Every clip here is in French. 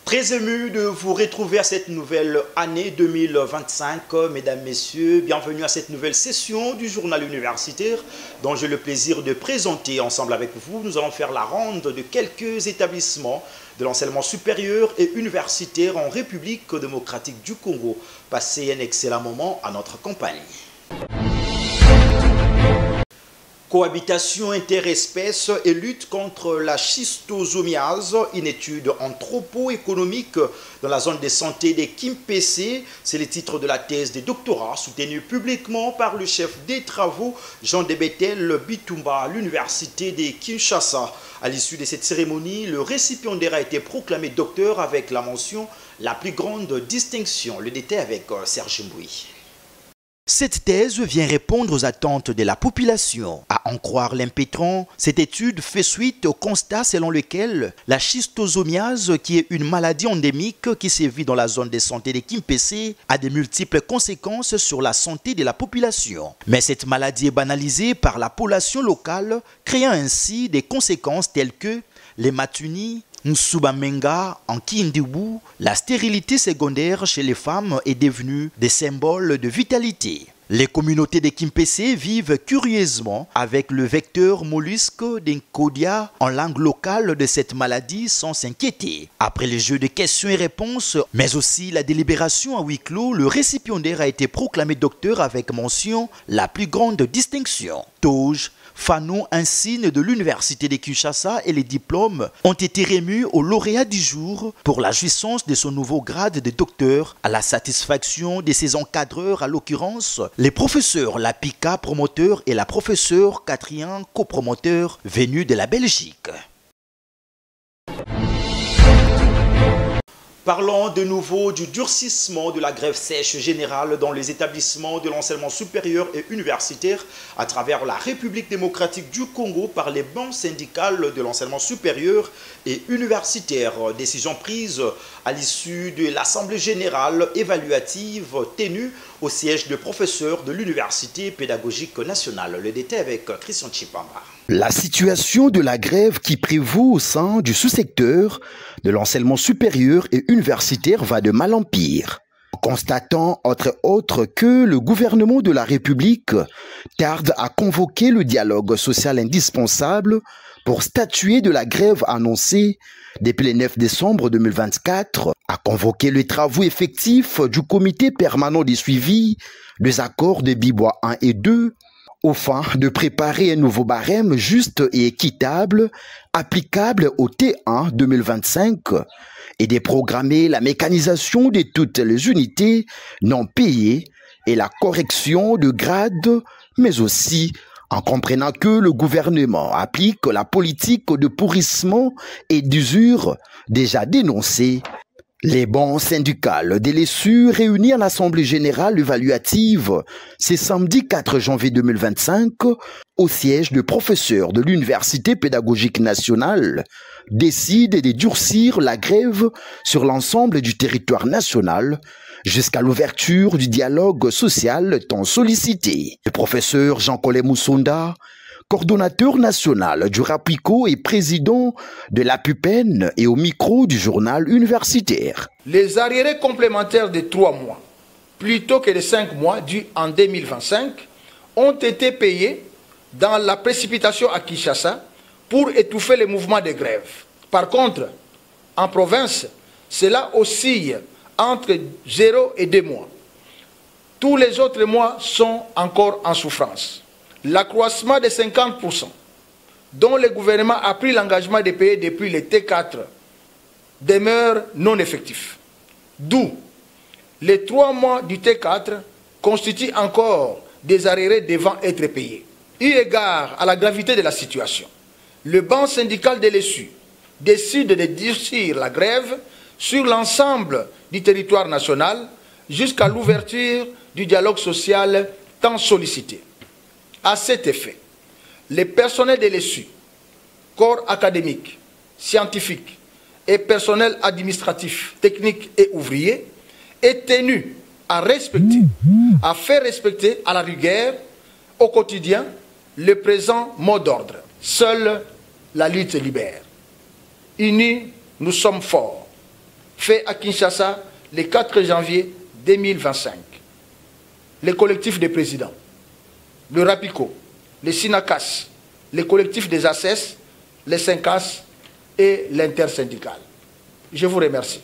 Très ému de vous retrouver à cette nouvelle année 2025, mesdames, messieurs. Bienvenue à cette nouvelle session du journal universitaire dont j'ai le plaisir de présenter ensemble avec vous. Nous allons faire la ronde de quelques établissements de l'enseignement supérieur et universitaire en République démocratique du Congo. Passez un excellent moment à notre compagnie. Cohabitation interespèces et lutte contre la schistosomiase, une étude anthropo-économique dans la zone de santé des Kimpese. C'est le titre de la thèse de doctorat soutenue publiquement par le chef des travaux Jean de Bethel Bitumba à l'université de Kinshasa. À l'issue de cette cérémonie, le récipiendaire a été proclamé docteur avec la mention « La plus grande distinction ». Le détail avec Serge Mbouy. Cette thèse vient répondre aux attentes de la population. À en croire l'impétrant, cette étude fait suite au constat selon lequel la schistosomiase, qui est une maladie endémique qui sévit dans la zone de santé des Kimpese, a de multiples conséquences sur la santé de la population. Mais cette maladie est banalisée par la population locale, créant ainsi des conséquences telles que l'hématunie, Nsubamenga, en Kindibu, la stérilité secondaire chez les femmes est devenue des symboles de vitalité. Les communautés des Kimpese vivent curieusement avec le vecteur mollusque d'Encodia en langue locale de cette maladie sans s'inquiéter. Après les jeux de questions et réponses, mais aussi la délibération à huis clos, le récipiendaire a été proclamé docteur avec mention « La plus grande distinction ». Toge, fanon insigne de l'université de Kinshasa et les diplômes ont été remis au lauréat du jour pour la jouissance de son nouveau grade de docteur à la satisfaction de ses encadreurs, à l'occurrence les professeurs Lapika, promoteur, et la professeure Catherine, copromoteur, venus de la Belgique. Parlons de nouveau du durcissement de la grève sèche générale dans les établissements de l'enseignement supérieur et universitaire à travers la République démocratique du Congo par les bancs syndicales de l'enseignement supérieur et universitaire. Décision prise à l'issue de l'Assemblée générale évaluative tenue au siège de professeurs de l'Université pédagogique nationale. Le détail avec Christian Chipamba. La situation de la grève qui prévaut au sein du sous-secteur de l'enseignement supérieur et universitaire va de mal en pire, constatant entre autres que le gouvernement de la République tarde à convoquer le dialogue social indispensable pour statuer de la grève annoncée depuis le 9 décembre 2024, à convoquer les travaux effectifs du comité permanent de suivi des accords de Bibois 1 et 2, au fin de préparer un nouveau barème juste et équitable applicable au T1 2025 et de programmer la mécanisation de toutes les unités non payées et la correction de grades, mais aussi en comprenant que le gouvernement applique la politique de pourrissement et d'usure déjà dénoncée. Les bancs syndicales de l'ESU réunis à l'Assemblée générale évaluative ce samedi 4 janvier 2025 au siège de professeurs de l'Université pédagogique nationale décident de durcir la grève sur l'ensemble du territoire national jusqu'à l'ouverture du dialogue social tant sollicité. Le professeur Jean-Collet Moussonda, coordonnateur national du RAPICO et président de la PUPEN, et au micro du journal universitaire. Les arriérés complémentaires de 3 mois, plutôt que les 5 mois dus en 2025, ont été payés dans la précipitation à Kinshasa pour étouffer les mouvements de grève. Par contre, en province, cela oscille entre 0 et 2 mois. Tous les autres mois sont encore en souffrance. L'accroissement de 50%, dont le gouvernement a pris l'engagement de payer depuis le T4, demeure non effectif. D'où les 3 mois du T4 constituent encore des arriérés devant être payés. Eu égard à la gravité de la situation, le banc syndical de l'ESU décide de durcir la grève sur l'ensemble du territoire national jusqu'à l'ouverture du dialogue social tant sollicité. À cet effet, les personnels de l'ESU, corps académique, scientifique et personnel administratif, technique et ouvrier, est tenu à respecter, à faire respecter à la rigueur, au quotidien, le présent mot d'ordre. Seule la lutte libère. Unis, nous sommes forts. fait à Kinshasa le 4 janvier 2025. Les collectifs des présidents, le RAPICO, les SINACAS, les collectifs des ACES, les SYNCAS et l'intersyndicale. Je vous remercie.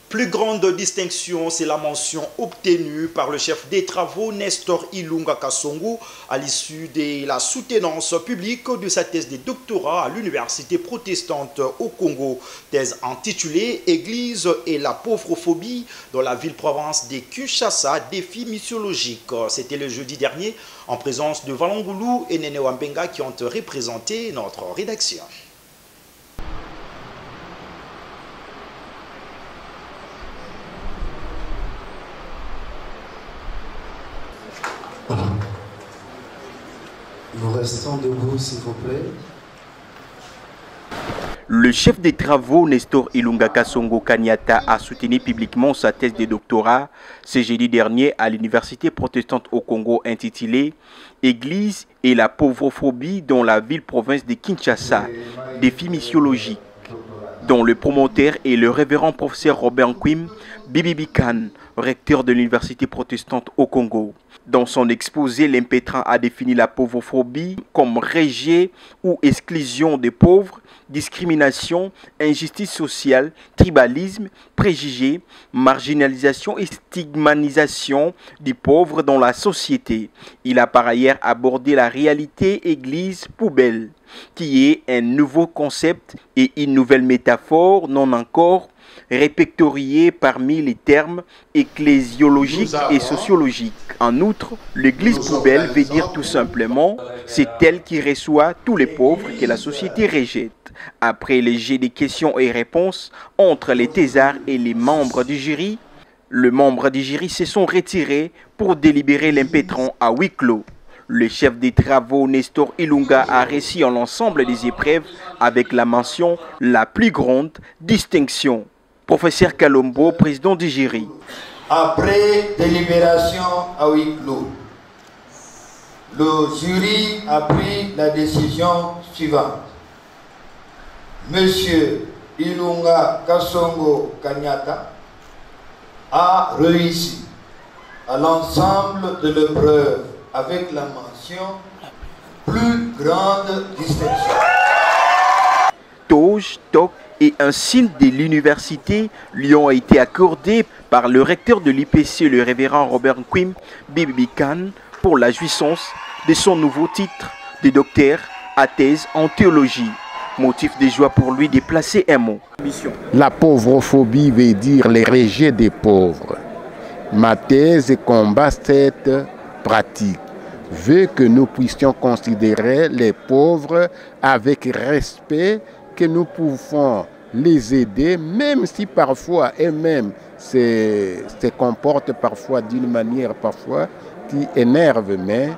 Plus grande distinction, c'est la mention obtenue par le chef des travaux Nestor Ilunga Kasongo à l'issue de la soutenance publique de sa thèse de doctorat à l'université protestante au Congo. Thèse intitulée « Église et la pauvrophobie dans la ville-province de Kinshasa, défi missiologique ». C'était le jeudi dernier en présence de Valongoulou et Nene Wambenga qui ont représenté notre rédaction. Nous restons debout, s'il vous plaît. Le chef des travaux Nestor Ilunga Kasongo Kanyata a soutenu publiquement sa thèse de doctorat ce jeudi dernier à l'université protestante au Congo intitulée « Église et la pauvrophobie dans la ville-province de Kinshasa, défi missiologique », dont le promoteur est le révérend professeur Robert Nkwim Bibibikan, recteur de l'université protestante au Congo. Dans son exposé, l'impétrant a défini la pauvrophobie comme rejet ou exclusion des pauvres, discrimination, injustice sociale, tribalisme, préjugés, marginalisation et stigmatisation des pauvres dans la société. Il a par ailleurs abordé la réalité église-poubelle, qui est un nouveau concept et une nouvelle métaphore non encore répertoriée parmi les termes ecclésiologiques et sociologiques. En outre, l'église poubelle veut dire tout simplement c'est elle qui reçoit tous les pauvres que la société rejette. Après les jets de questions et réponses entre les thésards et les membres du jury, les membres du jury se sont retirés pour délibérer l'impétrant à huis clos. Le chef des travaux Nestor Ilunga a réussi en l'ensemble des épreuves avec la mention « la plus grande distinction ». Professeur Kalombo, président du jury. Après délibération à huis clos, le jury a pris la décision suivante. Monsieur Ilunga Kasongo Kanyata a réussi à l'ensemble de l'épreuve avec la mention plus grande distinction. Toge, toc et un signe de l'université lui ont été accordés par le recteur de l'IPC, le révérend Robert Nkwim Bibibikan, pour la jouissance de son nouveau titre de docteur à thèse en théologie. Motif de joie pour lui de placer un mot. La pauvrophobie veut dire les rejets des pauvres. Ma thèse combat cette pratique. Veut que nous puissions considérer les pauvres avec respect, que nous pouvons les aider, même si parfois eux-mêmes se comportent parfois d'une manière parfois qui énerve, mais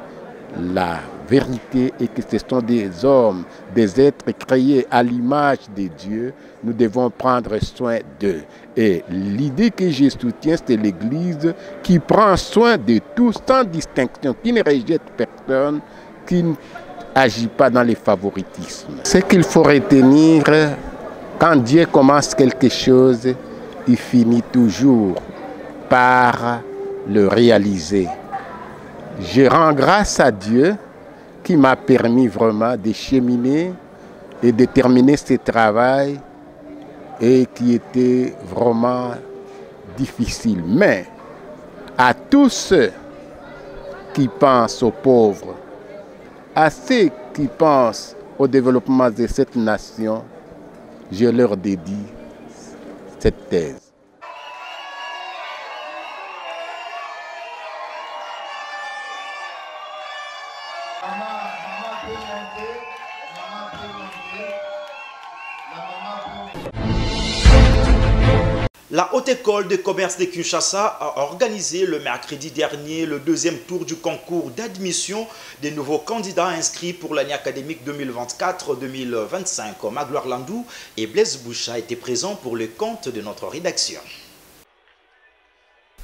la vérité est que ce sont des hommes, des êtres créés à l'image de Dieu. Nous devons prendre soin d'eux. Et l'idée que je soutiens, c'est l'Église qui prend soin de tous sans distinction, qui ne rejette personne, qui n'agit pas dans les favoritismes. Ce qu'il faut retenir, quand Dieu commence quelque chose, il finit toujours par le réaliser. Je rends grâce à Dieu qui m'a permis vraiment de cheminer et de terminer ce travail et qui était vraiment difficile. Mais à tous ceux qui pensent aux pauvres, à ceux qui pensent au développement de cette nation, je leur dédie cette thèse. La Haute École de commerce de Kinshasa a organisé le mercredi dernier le deuxième tour du concours d'admission des nouveaux candidats inscrits pour l'année académique 2024-2025. Magloire Landou et Blaise Boucha étaient présents pour le compte de notre rédaction.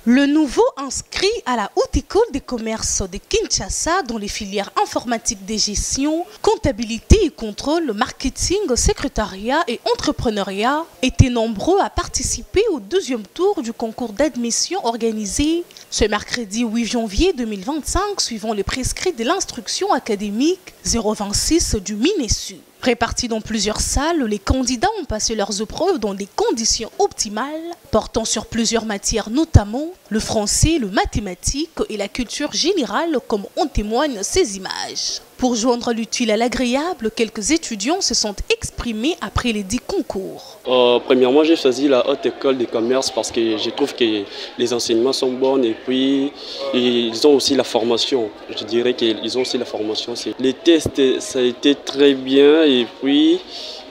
Le nouveau inscrit à la Haute École des commerces de Kinshasa dans les filières informatiques de gestion, comptabilité et contrôle, marketing, secrétariat et entrepreneuriat étaient nombreux à participer au deuxième tour du concours d'admission organisé ce mercredi 8 janvier 2025 suivant les prescrits de l'instruction académique 026 du MINESU. Répartis dans plusieurs salles, les candidats ont passé leurs épreuves dans des conditions optimales, portant sur plusieurs matières, notamment le français, le mathématique et la culture générale, comme en témoignent ces images. Pour joindre l'utile à l'agréable, quelques étudiants se sont exprimés après les 10 concours. Premièrement, j'ai choisi la Haute École des commerces parce que je trouve que les enseignements sont bons et puis ils ont aussi la formation. Je dirais qu'ils ont aussi la formation. Les tests, ça a été très bien et puis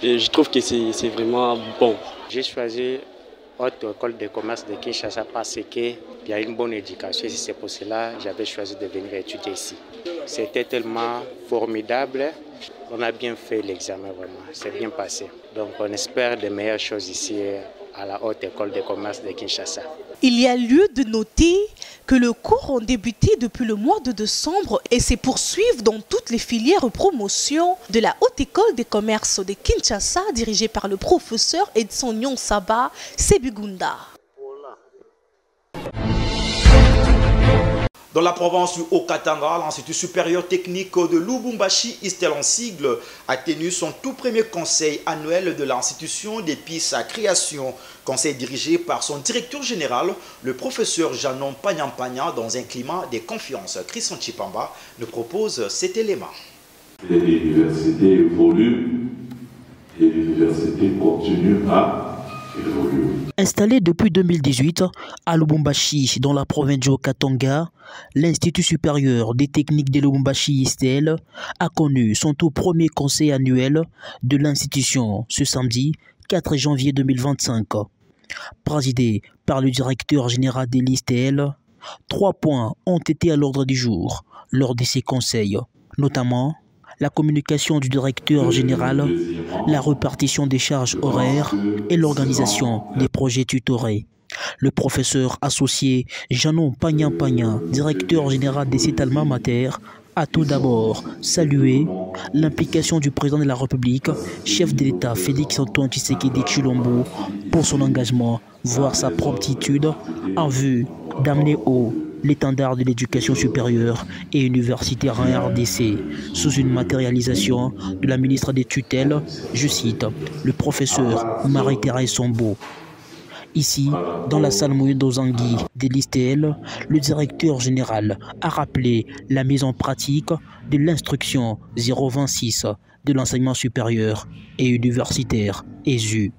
je trouve que c'est vraiment bon. J'ai choisi Haute École de commerce de Kinshasa parce qu'il y a une bonne éducation. C'est pour cela que j'avais choisi de venir étudier ici. C'était tellement formidable. On a bien fait l'examen, vraiment. C'est bien passé. Donc on espère de meilleures choses ici à la Haute École de commerce de Kinshasa. Il y a lieu de noter que le cours ont débuté depuis le mois de décembre et se poursuivent dans toutes les filières promotion de la Haute École des commerces de Kinshasa dirigée par le professeur Edson Nyonsaba Sebigunda. Dans la province du Haut-Katanga, l'Institut supérieur technique de Lubumbashi, ISTEL en sigle, a tenu son tout premier conseil annuel de l'institution depuis sa création. Conseil dirigé par son directeur général, le professeur Janon Panyampanya, dans un climat de confiance. Christian Chipamba nous propose cet élément. L'université évolue et l'université continue à évoluer. Installé depuis 2018 à Lubumbashi, dans la province du Haut-Katanga, l'Institut supérieur des techniques de Lubumbashi ISTEL a connu son tout premier conseil annuel de l'institution ce samedi 4 janvier 2025. Présidé par le directeur général de l'ISTEL, 3 points ont été à l'ordre du jour lors de ces conseils, notamment la communication du directeur général, la répartition des charges horaires et l'organisation des projets tutorés. Le professeur associé Janon Panyampanya, directeur général des sites alma mater, a tout d'abord salué l'implication du président de la République, chef de l'État Félix Antoine Tshisekedi Tshilombo, pour son engagement, voire sa promptitude, en vue d'amener haut l'étendard de l'éducation supérieure et universitaire en RDC, sous une matérialisation de la ministre des tutelles, je cite, le professeur Marie-Thérèse Sombo. Ici, dans la salle Moïdo Zangui de l'ISTEL, le directeur général a rappelé la mise en pratique de l'instruction 026 de l'enseignement supérieur et universitaire, ESU.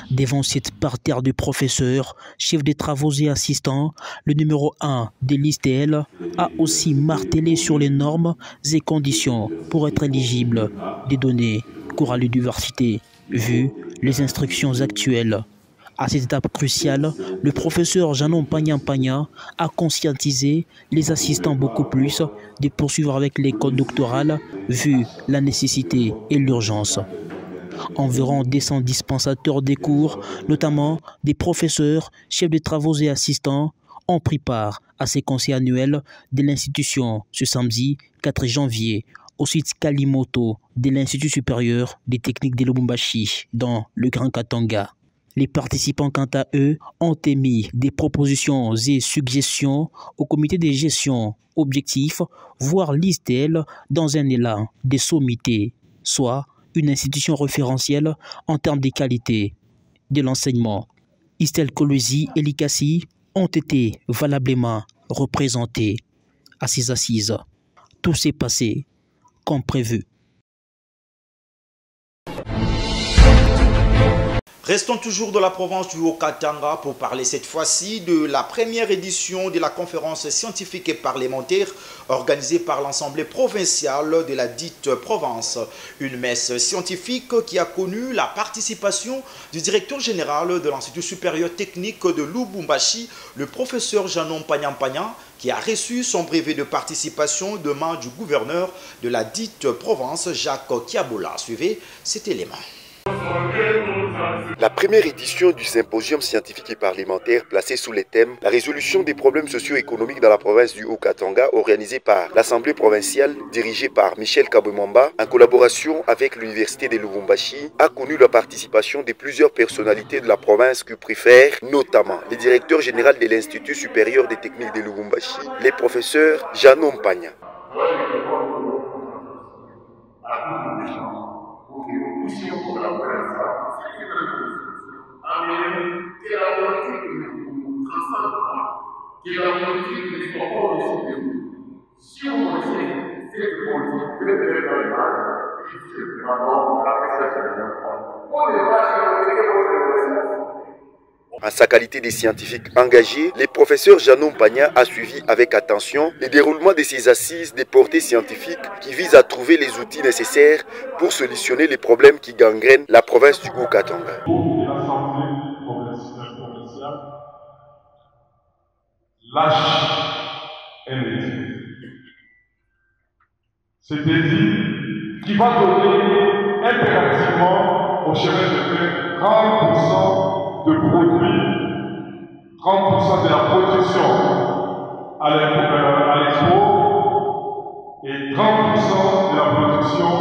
Devant cette parterre de professeurs, chefs de travaux et assistants, le numéro 1 de l'ISTEL a aussi martelé sur les normes et conditions pour être éligible des données cours à l'université, vu les instructions actuelles. À cette étape cruciale, le professeur Janon Panyampanya a conscientisé les assistants beaucoup plus de poursuivre avec l'école doctorale, vu la nécessité et l'urgence. Environ 200 dispensateurs des cours, notamment des professeurs, chefs de travaux et assistants, ont pris part à ces conseils annuels de l'institution ce samedi 4 janvier au site Kalimoto de l'Institut supérieur des techniques de Lubumbashi dans le Grand Katanga. Les participants, quant à eux, ont émis des propositions et suggestions au comité de gestion objectif, voire l'ISTEL dans un élan de sommité, soit une institution référentielle en termes de qualité de l'enseignement. ISTEL Kolwezi et Likasi ont été valablement représentés à ces assises. Tout s'est passé comme prévu. Restons toujours dans la province du Haut-Katanga pour parler cette fois-ci de la première édition de la conférence scientifique et parlementaire organisée par l'Assemblée provinciale de la dite province. Une messe scientifique qui a connu la participation du directeur général de l'Institut supérieur technique de Lubumbashi, le professeur Janon Panyampanya, qui a reçu son brevet de participation de main du gouverneur de la dite province, Jacques Kiabola. Suivez cet élément. La première édition du symposium scientifique et parlementaire placé sous les thèmes la résolution des problèmes socio-économiques dans la province du Haut-Katanga, organisée par l'Assemblée provinciale dirigée par Michel Kabwemamba en collaboration avec l'Université de Lubumbashi, a connu la participation de plusieurs personnalités de la province qui préfèrent, notamment le directeur général de l'Institut supérieur des techniques de Lubumbashi, les professeurs Janou Mpanya. En sa qualité de scientifique engagé, le professeur Janou Mpanya a suivi avec attention le déroulement de ces assises des portées scientifiques qui visent à trouver les outils nécessaires pour solutionner les problèmes qui gangrènent la province du Haut-Katanga. Lâche un étude. C'est dit qui va donner impérativement au chemin de fer 30% de produits, 30% de la production à l'export et 30% de la production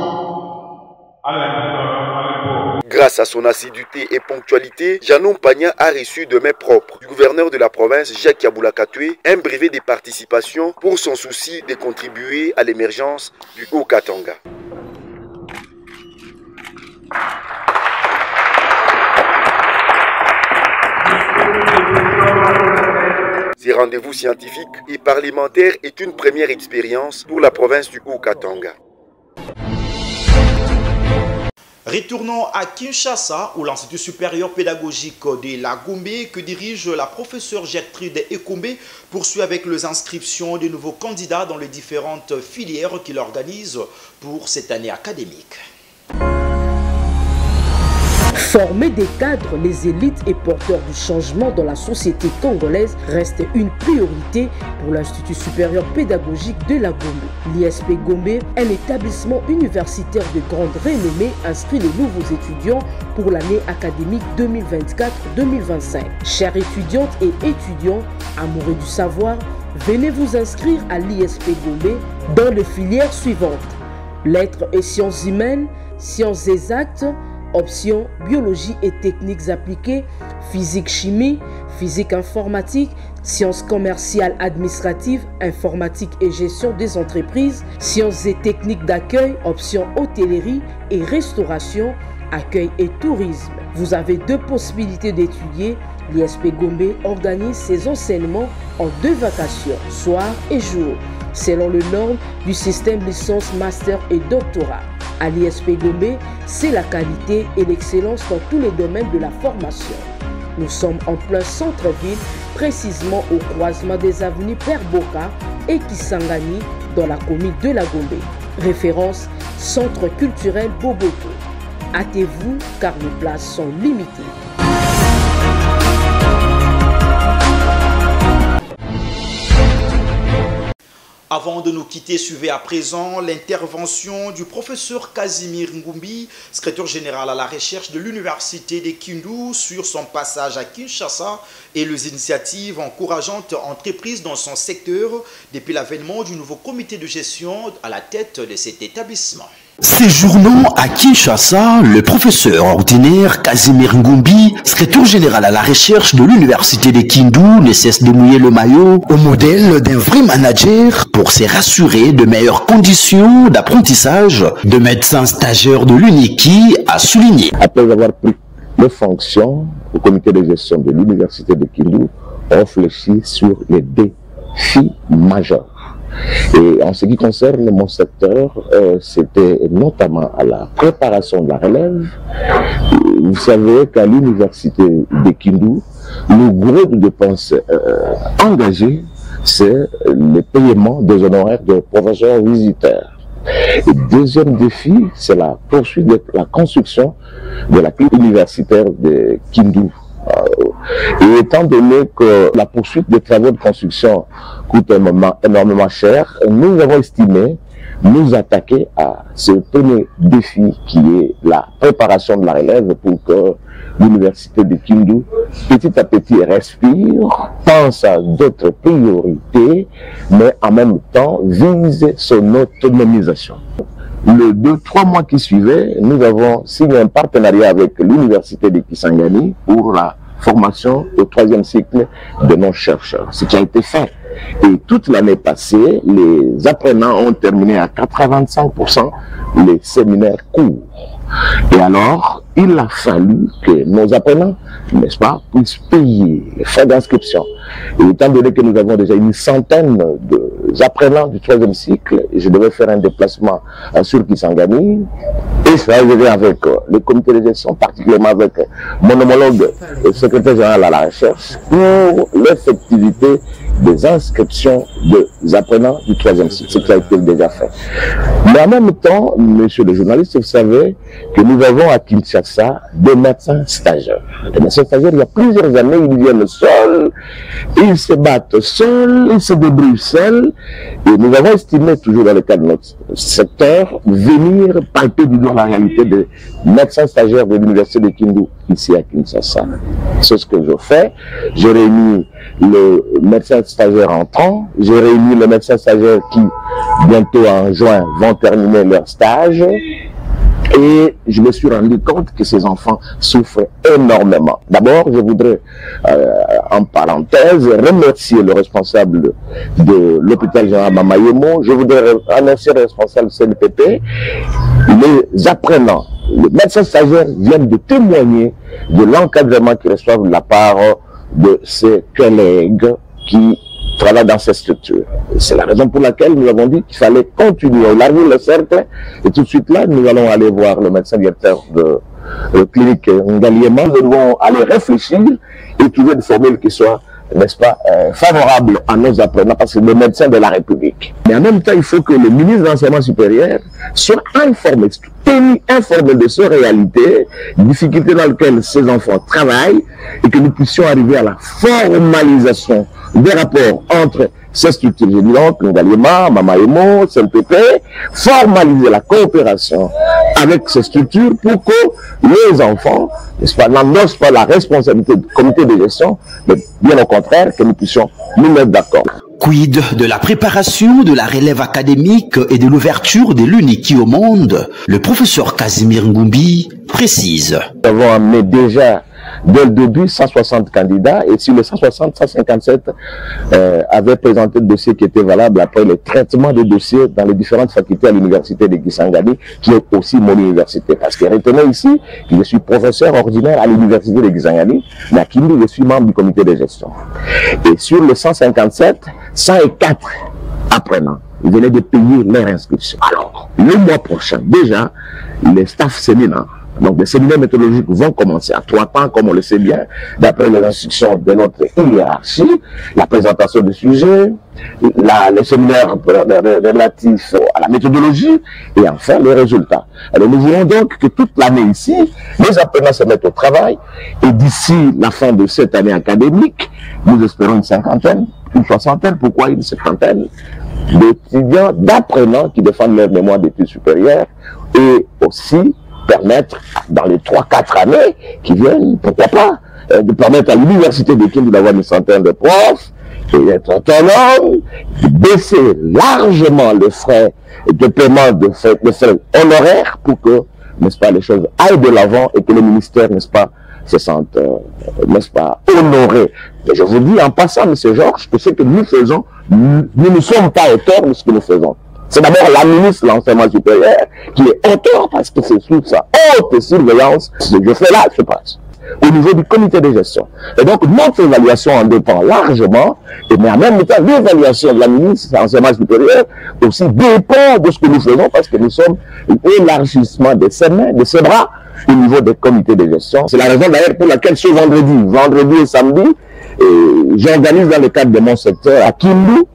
à l'import. Grâce à son assiduité et ponctualité, Janou Mpanya a reçu de main propre du gouverneur de la province, Jacques Yaboula Katoué, un brevet de participation pour son souci de contribuer à l'émergence du Haut-Katanga. Ces rendez-vous scientifiques et parlementaires est une première expérience pour la province du Haut-Katanga. Retournons à Kinshasa, où l'Institut supérieur pédagogique de la Gombe, que dirige la professeure Gertrude Ekombe, poursuit avec les inscriptions de nouveaux candidats dans les différentes filières qu'il organise pour cette année académique. Former des cadres, les élites et porteurs du changement dans la société congolaise reste une priorité pour l'Institut supérieur pédagogique de la Gombe. L'ISP Gombe, un établissement universitaire de grande renommée, inscrit les nouveaux étudiants pour l'année académique 2024-2025. Chères étudiantes et étudiants, amoureux du savoir, venez vous inscrire à l'ISP Gombe dans les filières suivantes: lettres et sciences humaines, sciences exactes, options biologie et techniques appliquées, physique-chimie, physique informatique, sciences commerciales administratives, informatique et gestion des entreprises, sciences et techniques d'accueil, options hôtellerie et restauration, accueil et tourisme. Vous avez deux possibilités d'étudier. L'ISP Gombe organise ses enseignements en 2 vacations, soir et jour, selon les normes du système licence, master et doctorat. À l'ISP Gombe, c'est la qualité et l'excellence dans tous les domaines de la formation. Nous sommes en plein centre-ville, précisément au croisement des avenues Père Boka et Kisangani dans la commune de la Gombe. Référence: Centre culturel Boboto. Hâtez-vous car les places sont limitées. Avant de nous quitter, suivez à présent l'intervention du professeur Casimir Ngumbi, secrétaire général à la recherche de l'université de Kindu, sur son passage à Kinshasa et les initiatives encourageantes entreprises dans son secteur depuis l'avènement du nouveau comité de gestion à la tête de cet établissement. Séjournant à Kinshasa, le professeur ordinaire Casimir Ngumbi, secrétaire général à la recherche de l'université de Kindu, ne cesse de mouiller le maillot au modèle d'un vrai manager pour se rassurer de meilleures conditions d'apprentissage de médecins stagiaires de l'UNIKI, a souligné. Après avoir pris les fonctions au comité de gestion de l'université de Kindu, on réfléchit sur les défis majeurs. Et en ce qui concerne mon secteur, c'était notamment à la préparation de la relève. Vous savez qu'à l'université de Kindu, le gros de dépenses engagées, c'est le paiement des honoraires de professeurs visiteurs. Et deuxième défi, c'est la poursuite de la construction de la clinique universitaire de Kindu. Et étant donné que la poursuite des travaux de construction coûte énormément cher, nous avons estimé nous attaquer à ce premier défi qui est la préparation de la relève pour que l'université de Kindu, petit à petit, respire, pense à d'autres priorités, mais en même temps vise son autonomisation. Le 2-3 mois qui suivaient, nous avons signé un partenariat avec l'université de Kisangani pour la formation au 3e cycle de nos chercheurs, ce qui a été fait. Et toute l'année passée, les apprenants ont terminé à 85% les séminaires courts. Et alors, il a fallu que nos apprenants, n'est-ce pas, puissent payer les frais d'inscription. Et étant donné que nous avons déjà une centaine d'apprenants du 3e cycle, et je devais faire un déplacement sur Kisangani, et ça arrivé avec le comité de gestion, particulièrement avec mon homologue et secrétaire général à la recherche, pour l'effectivité des inscriptions des apprenants du 3e cycle, ce qui a été déjà fait. Mais en même temps, monsieur le journaliste, vous savez que nous avons à Kinshasa des médecins stagiaires. Les médecins stagiaires, il y a plusieurs années, ils viennent seuls, ils se battent seuls, ils se débrouillent seuls, et nous avons estimé, toujours dans le cadre de notre secteur, venir palper du doigt la réalité des médecins stagiaires de l'université de Kindu, ici à Kinshasa. C'est ce que je fais. J'ai réuni le médecin stagiaire entrant, j'ai réuni les médecins stagiaires qui, bientôt en juin, vont terminer leur stage. Et je me suis rendu compte que ces enfants souffrent énormément. D'abord, je voudrais, en parenthèse, remercier le responsable de l'hôpital général Mamayemo. Je voudrais remercier le responsable CNPP. Les apprenants, les médecins stagiaires viennent de témoigner de l'encadrement qu'ils reçoivent de la part de ses collègues qui travaillent dans ces structures. C'est la raison pour laquelle nous avons dit qu'il fallait continuer à élargir le cercle. Et tout de suite là, nous allons aller voir le médecin directeur de la clinique Ngaliema. Nous devons aller réfléchir et trouver une formule qui soit, n'est-ce pas, favorable à nos apprenants, parce que c'est le médecin de la République. Mais en même temps, il faut que le ministre de l'enseignement supérieur soit informé, tenu informé de ces réalités, des difficultés dans lesquelles ces enfants travaillent, et que nous puissions arriver à la formalisation des rapports entre ces structures évidentes, Ngaliema, Mamayemo, CNPP, formaliser la coopération avec ces structures pour que les enfants, n'est-ce pas, n'endossent pas la responsabilité du comité de gestion, mais bien au contraire, que nous puissions nous mettre d'accord. Quid de la préparation de la relève académique et de l'ouverture de l'UNIKI au monde? Le professeur Casimir Ngumbi précise. Nous avons amené déjà dès le début 160 candidats, et sur les 160, 157 avaient présenté le dossier qui était valable après le traitement des dossiers dans les différentes facultés à l'université de Kisangani, qui est aussi mon université. Parce que retenez ici que je suis professeur ordinaire à l'université de Kisangani, mais à Kindu, je suis membre du comité de gestion. Et sur les 157, 104 apprenants, ils venaient de payer leur inscription. Alors, le mois prochain, déjà, les staff séminaires, donc les séminaires méthodologiques vont commencer à 3 temps, comme on le sait bien, d'après les instructions de notre hiérarchie, la présentation du sujet, les séminaires relatifs à la méthodologie, et enfin les résultats. Alors nous voulons donc que toute l'année ici, les apprenants se mettent au travail, et d'ici la fin de cette année académique, nous espérons une cinquantaine, une soixantaine, pourquoi une cinquantaine d'étudiants, d'apprenants qui défendent leur mémoire d'études supérieures, et aussi permettre, dans les 3-4 années qui viennent, pourquoi pas, de permettre à l'université de Kindu d'avoir une centaine de profs, et d'être autonome, de baisser largement les frais de paiement de frais honoraires pour que, n'est-ce pas, les choses aillent de l'avant et que le ministère, n'est-ce pas, se sente, n'est-ce pas, honoré. Et je vous dis en passant, M. Georges, que ce que nous faisons, nous ne sommes pas auteurs de ce que nous faisons. C'est d'abord la ministre de l'enseignement supérieur qui est auteur parce que c'est sous sa haute surveillance ce que je fais là se passe au niveau du comité de gestion. Et donc notre évaluation en dépend largement, mais en même temps l'évaluation de la ministre de l'enseignement supérieur aussi dépend de ce que nous faisons parce que nous sommes l'élargissement de ses mains, de ses bras au niveau des comités de gestion. C'est la raison d'ailleurs pour laquelle ce vendredi et samedi, j'organise dans le cadre de mon secteur à Kindu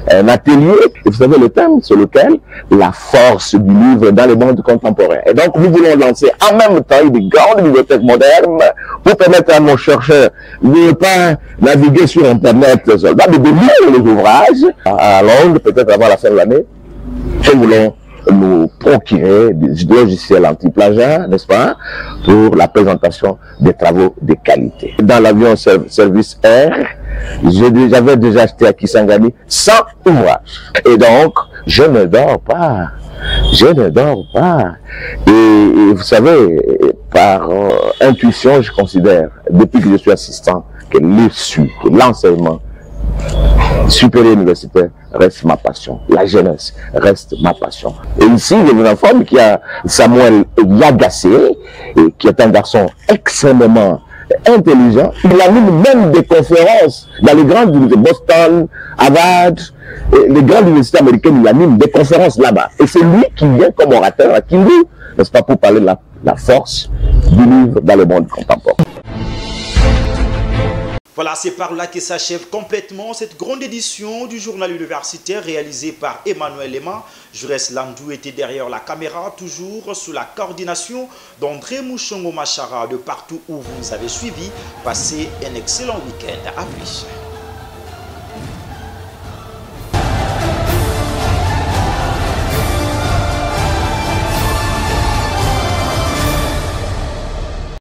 un atelier, et vous savez le thème sur lequel la force du livre dans le monde contemporain. Et donc nous voulons lancer en même temps une grande bibliothèque moderne pour permettre à nos chercheurs de ne pas naviguer sur Internet seulement, mais de lire les ouvrages à Londres, peut-être avant la fin de l'année. Nous voulons nous procurer des logiciels anti-plagiat, n'est-ce pas, pour la présentation des travaux de qualité. Dans l'avion service air, j'avais déjà acheté à Kisangani 100 ouvrages. Et donc, je ne dors pas. Je ne dors pas. Et vous savez, par intuition, je considère, depuis que je suis assistant, que l'enseignement supérieur universitaire reste ma passion. La jeunesse reste ma passion. Et ici, je vous informe qu'il y a Samuel Yagassé, qui est un garçon extrêmement intelligent. Il anime même des conférences dans les grandes universités, Boston, Harvard, les grandes universités américaines, il anime des conférences là-bas. Et c'est lui qui vient comme orateur à Kindu, n'est-ce pas, pour parler de la force du livre dans le monde contemporain. Voilà, c'est par là que s'achève complètement cette grande édition du journal universitaire réalisé par Emmanuel Lema. Jurès Landou était derrière la caméra, toujours sous la coordination d'André Mouchongo Machara. De partout où vous nous avez suivis, passez un excellent week-end. À plus.